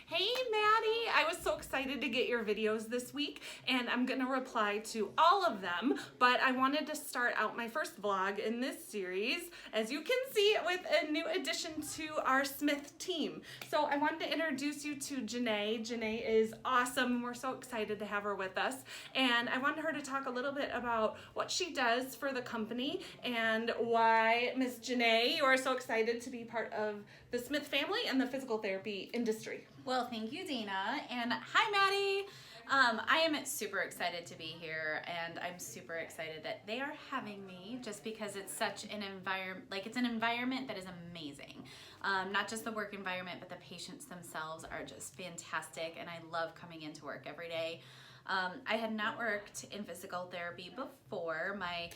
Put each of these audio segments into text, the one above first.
Hey Maddie, I was so excited to get your videos this week and I'm gonna reply to all of them, but I wanted to start out my first vlog in this series, as you can see, with a new addition to our Smith team. So I wanted to introduce you to Janae. Janae is awesome. We're so excited to have her with us. And I wanted her to talk a little bit about what she does for the company and why, Miss Janae, you are so excited to be part of the Smith family and the physical therapy industry. Well, thank you, Dina, and hi, Maddie. I am super excited to be here, and I'm super excited that they are having me, just because it's such an environment, it's an environment that is amazing. Not just the work environment, but the patients themselves are just fantastic, and I love coming into work every day. I had not worked in physical therapy before. My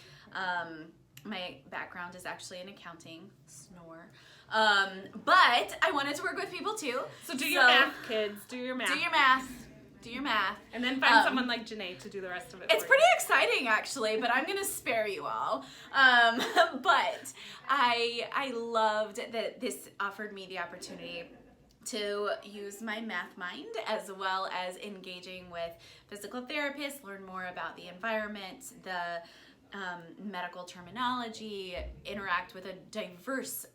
background is actually in accounting, snore. But I wanted to work with people too. So do your math, kids. Do your math. Do your math. Do your math. And then find someone like Janae to do the rest of it. It's pretty exciting, actually, but I'm gonna spare you all. But I loved that this offered me the opportunity to use my math mind, as well as engaging with physical therapists, learn more about the environment, the medical terminology, interact with a diverse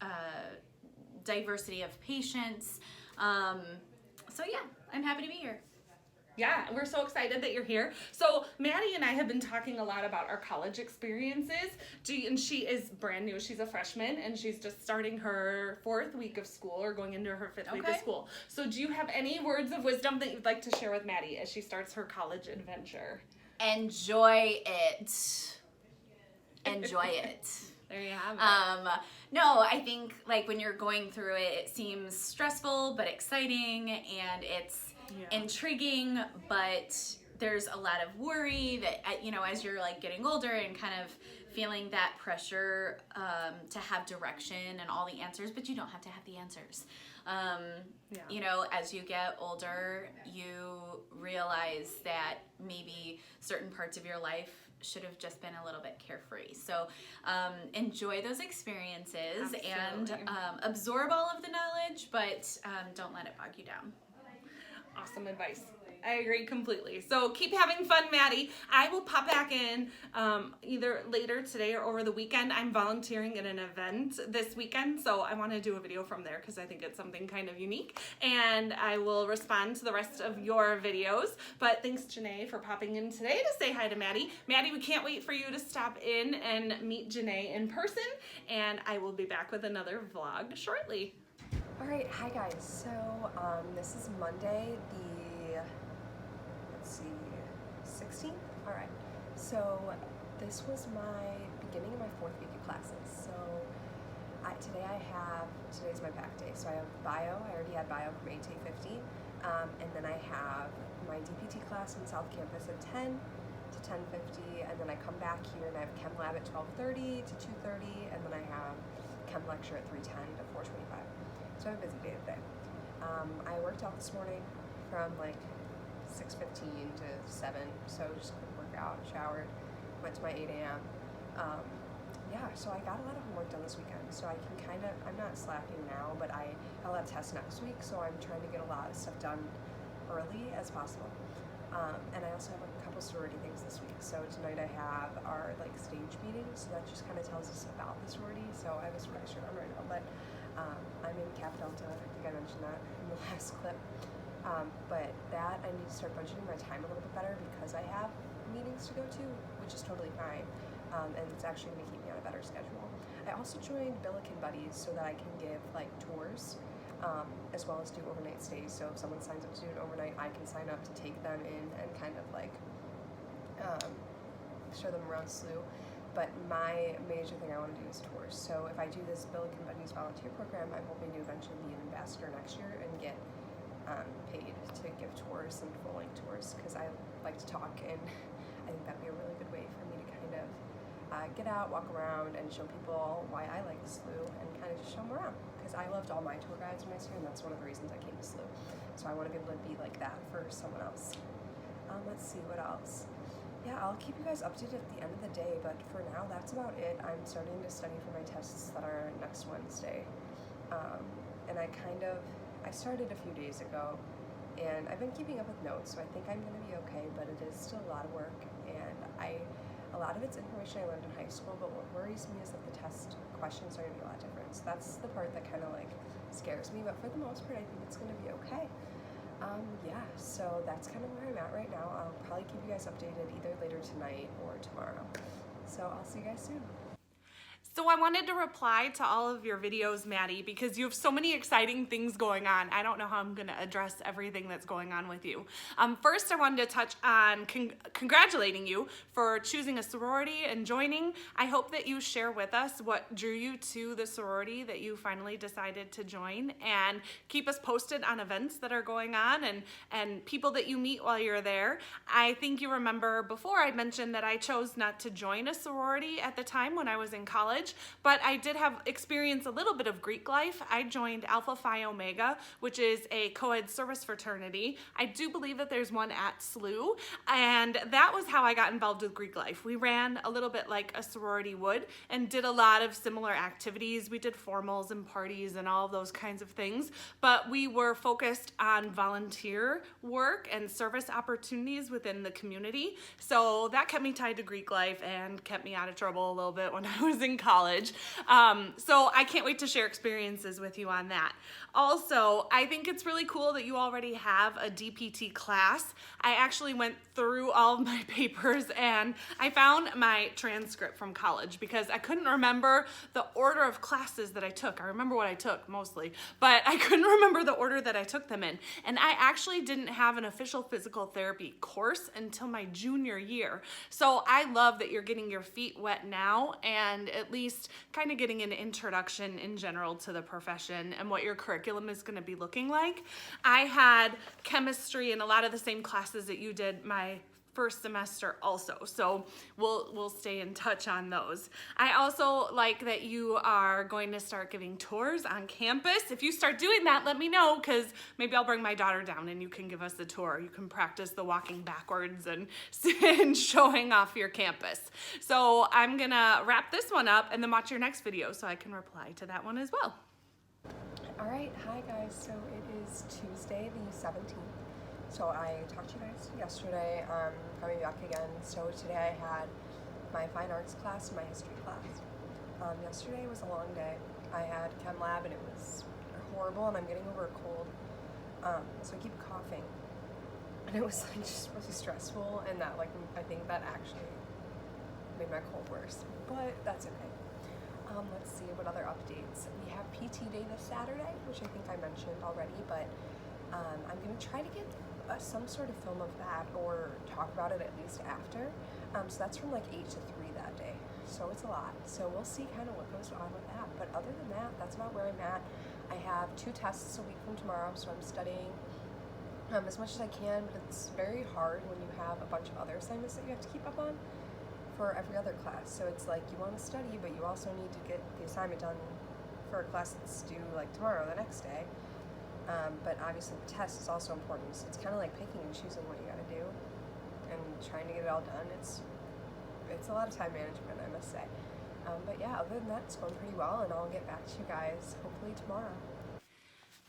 diversity of patients. So yeah, I'm happy to be here. Yeah, we're so excited that you're here. So Maddie and I have been talking a lot about our college experiences. And she is brand new. She's a freshman and she's just starting her 4th week of school, or going into her 5th week of school. So do you have any words of wisdom that you'd like to share with Maddie as she starts her college adventure? Enjoy it. Enjoy it. There you have it. No, I think when you're going through it, it seems stressful but exciting, and it's intriguing, but there's a lot of worry that, as you're getting older and kind of feeling that pressure to have direction and all the answers, but you don't have to have the answers. As you get older, you realize that maybe certain parts of your life should have just been a little bit carefree. So enjoy those experiences. Absolutely. And absorb all of the knowledge, but don't let it bog you down. Awesome advice. I agree completely. So keep having fun, Maddie. I will pop back in either later today or over the weekend. I'm volunteering at an event this weekend, so I want to do a video from there because I think it's something kind of unique. And I will respond to the rest of your videos. But thanks, Janae, for popping in today to say hi to Maddie. Maddie, we can't wait for you to stop in and meet Janae in person. And I will be back with another vlog shortly. All right, hi guys. So this is Monday, the 16th. All right. So this was my beginning of my 4th week of classes. So today's my pack day. So I have bio. I already had bio from 8 to 8:50, and then I have my DPT class in South Campus at 10 to 10:50, and then I come back here and I have chem lab at 12:30 to 2:30, and then I have chem lecture at 3:10 to 4:25. So I have a busy day today. I worked out this morning from 6:15 to 7, so just a quick workout, showered, went to my 8 a.m. So I got a lot of homework done this weekend, so I can I'm not slacking now, but I'll have tests next week, so I'm trying to get a lot of stuff done early as possible. And I also have a couple sorority things this week. So tonight I have our stage meeting, so that just kind of tells us about the sorority. So I have a sorority shirt on right now, but I'm in Kappa Delta. I think I mentioned that in the last clip. But that I need to start budgeting my time a little bit better because I have meetings to go to, which is totally fine. And it's actually going to keep me on a better schedule. I also joined Billiken Buddies so that I can give tours, as well as do overnight stays. So if someone signs up to do an overnight, I can sign up to take them in and kind of show them around SLU. But my major thing I want to do is tours. So if I do this Billiken Buddies volunteer program, I'm hoping to eventually be an ambassador next year and get paid to give tours and full-length tours, because I like to talk, and I think that'd be a really good way for me to kind of get out, walk around, and show people why I like SLU, and kind of just show them around, because I loved all my tour guides when I was here, and that's one of the reasons I came to SLU. So I want to be able to be like that for someone else. Let's see what else. Yeah, I'll keep you guys updated at the end of the day, but for now, that's about it. I'm starting to study for my tests that are next Wednesday. And I started a few days ago, and I've been keeping up with notes, so I think I'm going to be okay, but it is still a lot of work, and a lot of it's information I learned in high school, but what worries me is that the test questions are going to be a lot different. So that's the part that kind of like scares me, but for the most part, I think it's going to be okay. Yeah, so that's kind of where I'm at right now. I'll probably keep you guys updated either later tonight or tomorrow. So I'll see you guys soon. So I wanted to reply to all of your videos, Maddie, because you have so many exciting things going on. I don't know how I'm going to address everything that's going on with you. First, I wanted to touch on congratulating you for choosing a sorority and joining. I hope that you share with us what drew you to the sorority that you finally decided to join, and keep us posted on events that are going on and people that you meet while you're there. I think you remember before I mentioned that I chose not to join a sorority at the time when I was in college. But I did have experience a little bit of Greek life. I joined Alpha Phi Omega, which is a co-ed service fraternity. I do believe that there's one at SLU, and that was how I got involved with Greek life. We ran a little bit like a sorority would and did a lot of similar activities. We did formals and parties and all of those kinds of things, but we were focused on volunteer work and service opportunities within the community. So that kept me tied to Greek life and kept me out of trouble a little bit when I was in college. So I can't wait to share experiences with you on that. Also, I think it's really cool that you already have a DPT class. I actually went through all of my papers and I found my transcript from college because I couldn't remember the order of classes that I took. I remember what I took mostly, but I couldn't remember the order that I took them in. And I actually didn't have an official physical therapy course until my junior year. So I love that you're getting your feet wet now and at least kind of getting an introduction in general to the profession and what your curriculum is going to be looking like. I had chemistry and a lot of the same classes that you did my first semester also, so we'll stay in touch on those. I also like that you are going to start giving tours on campus. If you start doing that, let me know, because maybe I'll bring my daughter down and you can give us a tour. You can practice the walking backwards and showing off your campus. So I'm gonna wrap this one up and then watch your next video so I can reply to that one as well. All right, hi guys. So it is Tuesday the 17th. So I talked to you guys yesterday, coming back again. So today I had my fine arts class and my history class. Yesterday was a long day. I had chem lab and it was horrible and I'm getting over a cold. So I keep coughing. And it was like just really stressful, and that I think that actually made my cold worse. But that's okay. Let's see what other updates. We have PT Day this Saturday, which I think I mentioned already, but I'm going to try to get some sort of film of that or talk about it at least after. So that's from like 8 to 3 that day. So it's a lot. So we'll see kind of what goes on with that. But other than that, that's about where I'm at. I have 2 tests a week from tomorrow, so I'm studying as much as I can, but it's very hard when you have a bunch of other assignments that you have to keep up on for every other class. So it's like you want to study, but you also need to get the assignment done for a class that's due like tomorrow, the next day. But obviously the test is also important. So it's kind of like picking and choosing what you got to do and trying to get it all done. It's a lot of time management, I must say. But yeah, other than that, it's going pretty well, and I'll get back to you guys hopefully tomorrow.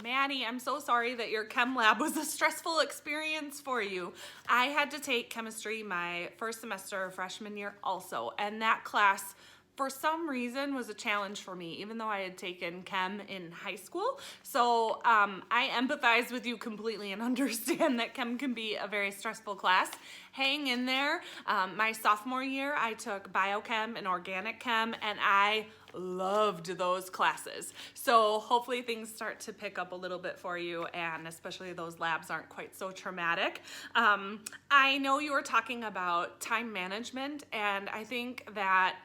Maddie, I'm so sorry that your chem lab was a stressful experience for you. I had to take chemistry my first semester of freshman year also, and that class for some reason was a challenge for me, even though I had taken chem in high school. So I empathize with you completely and understand that chem can be a very stressful class. Hang in there. My sophomore year, I took biochem and organic chem, and I loved those classes. So hopefully things start to pick up a little bit for you, and especially those labs aren't quite so traumatic. I know you were talking about time management, and I think that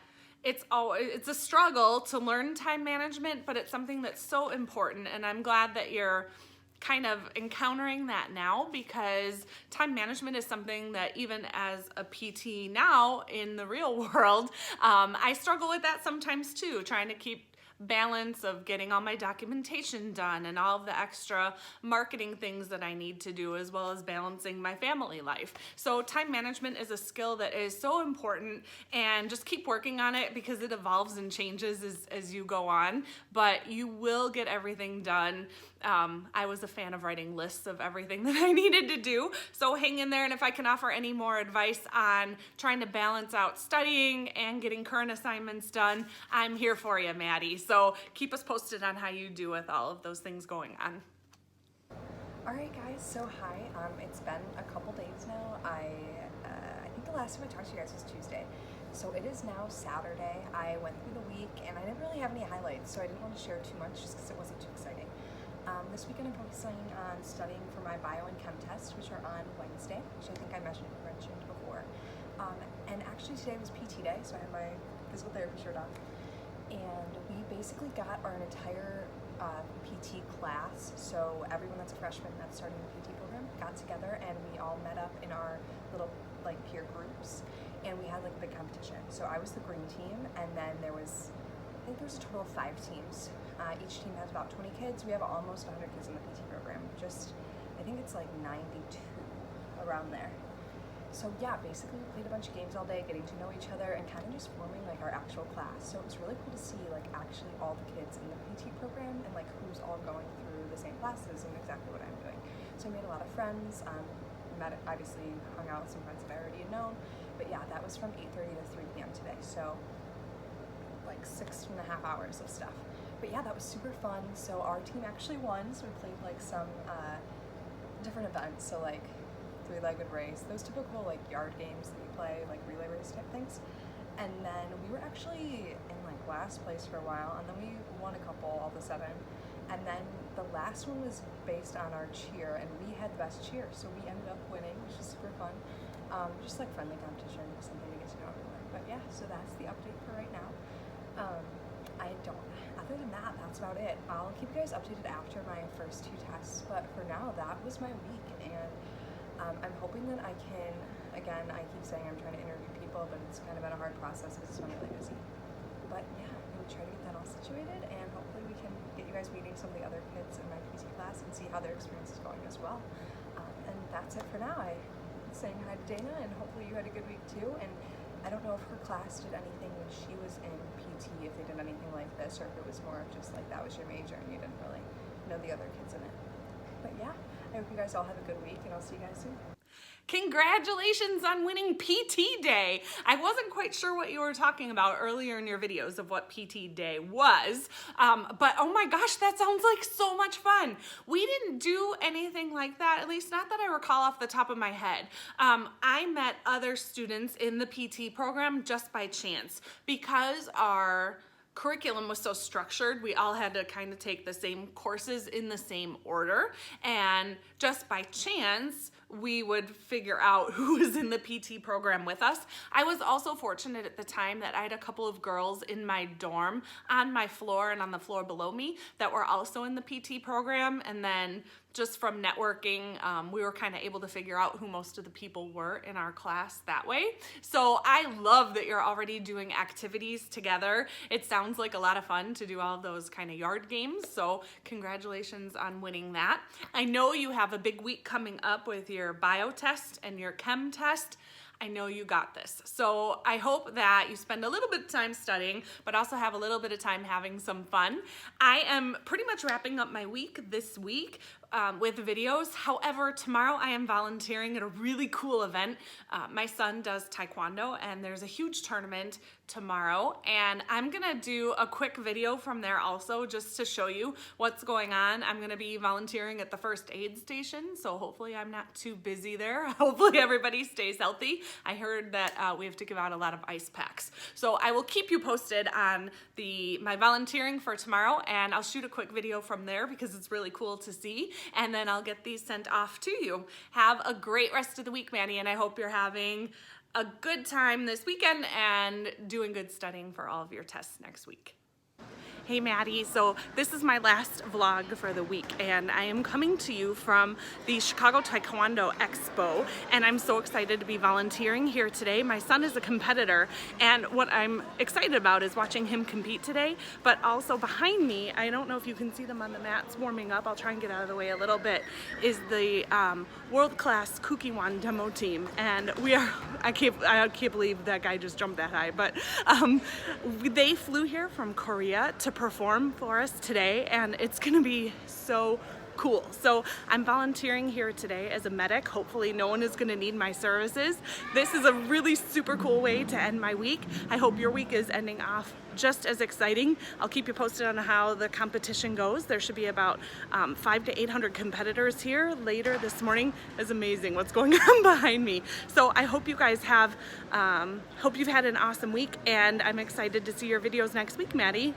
it's a struggle to learn time management, but it's something that's so important, and I'm glad that you're kind of encountering that now, because time management is something that even as a PT now in the real world, I struggle with that sometimes too, trying to keep balance of getting all my documentation done and all of the extra marketing things that I need to do, as well as balancing my family life. So time management is a skill that is so important, and just keep working on it because it evolves and changes as you go on, but you will get everything done. I was a fan of writing lists of everything that I needed to do, so hang in there. And if I can offer any more advice on trying to balance out studying and getting current assignments done, I'm here for you, Maddie. So keep us posted on how you do with all of those things going on. All right, guys. So hi. It's been a couple days now. I think the last time I talked to you guys was Tuesday. So it is now Saturday. I went through the week and I didn't really have any highlights, so I didn't want to share too much just because it wasn't too exciting. This weekend I'm focusing on studying for my bio and chem tests, which are on Wednesday, which I think I mentioned before. And actually today was PT day, so I had my physical therapy shirt on. And we basically got our entire PT class, so everyone that's a freshman that's starting the PT program got together and we all met up in our little like peer groups, and we had like a big competition. So I was the green team, and then I think there was a total of 5 teams. Each team has about 20 kids. We have almost 100 kids in the PT program. I think it's like 92 around there. So yeah, basically we played a bunch of games all day, getting to know each other and kind of just forming like our actual class. So it was really cool to see like actually all the kids in the PT program and like who's all going through the same classes and exactly what I'm doing. So I made a lot of friends, obviously hung out with some friends that I already had known. But yeah, that was from 8:30 to 3 p.m. today. So like 6.5 hours of stuff. But yeah, that was super fun. So our team actually won. So we played like some different events. So like 3-legged race, those typical like yard games that you play, like relay race type things. And then we were actually in like last place for a while, and then we won a couple all of a sudden. And then the last one was based on our cheer, and we had the best cheer, so we ended up winning, which is super fun. Just like friendly competition, something to get to know everyone. But yeah, so that's the update for right now. Other than that, that's about it. I'll keep you guys updated after my first 2 tests, but for now, that was my week, and I'm hoping that I can, again, I keep saying I'm trying to interview people, but it's kind of been a hard process because it's been really busy. But yeah, I'm going to try to get that all situated, and hopefully we can get you guys meeting some of the other kids in my PT class and see how their experience is going as well. And that's it for now. I'm saying hi to Dana, and hopefully you had a good week too. And I don't know if her class did anything when she was in PT, if they did anything like this, or if it was more of just like that was your major and you didn't really know the other kids in it. But yeah, I hope you guys all have a good week, and I'll see you guys soon. Congratulations on winning PT Day. I wasn't quite sure what you were talking about earlier in your videos of what PT Day was, but oh my gosh, that sounds like so much fun. We didn't do anything like that, at least not that I recall off the top of my head. I met other students in the PT program just by chance because our curriculum was so structured. We all had to kind of take the same courses in the same order, and just by chance we would figure out who was in the PT program with us. I was also fortunate at the time that I had a couple of girls in my dorm on my floor and on the floor below me that were also in the PT program, and then just from networking, we were kind of able to figure out who most of the people were in our class that way. So I love that you're already doing activities together. It sounds like a lot of fun to do all of those kind of yard games. So congratulations on winning that. I know you have a big week coming up with your bio test and your chem test. I know you got this. So I hope that you spend a little bit of time studying, but also have a little bit of time having some fun. I am pretty much wrapping up my week this week with videos. However, tomorrow I am volunteering at a really cool event. My son does taekwondo, and there's a huge tournament tomorrow, and I'm gonna do a quick video from there also just to show you what's going on. I'm gonna be volunteering at the first aid station, so hopefully I'm not too busy there. Hopefully everybody stays healthy. I heard that we have to give out a lot of ice packs. So I will keep you posted on my volunteering for tomorrow, and I'll shoot a quick video from there because it's really cool to see, and then I'll get these sent off to you. Have a great rest of the week, Maddie, and I hope you're having a good time this weekend and doing good studying for all of your tests next week. Hey Maddie, so this is my last vlog for the week and I am coming to you from the Chicago Taekwondo Expo and I'm so excited to be volunteering here today. My son is a competitor and what I'm excited about is watching him compete today, but also behind me, I don't know if you can see them on the mats warming up, I'll try and get out of the way a little bit, is the world-class Kukiwan demo team, and we are, I can't believe that guy just jumped that high, but they flew here from Korea to perform for us today and it's gonna be so cool. So I'm volunteering here today as a medic. Hopefully no one is gonna need my services. This is a really super cool way to end my week. I hope your week is ending off just as exciting. I'll keep you posted on how the competition goes. There should be about 500 to 800 competitors here later this morning. It's amazing what's going on behind me. So I hope you guys have, hope you've had an awesome week and I'm excited to see your videos next week, Maddie.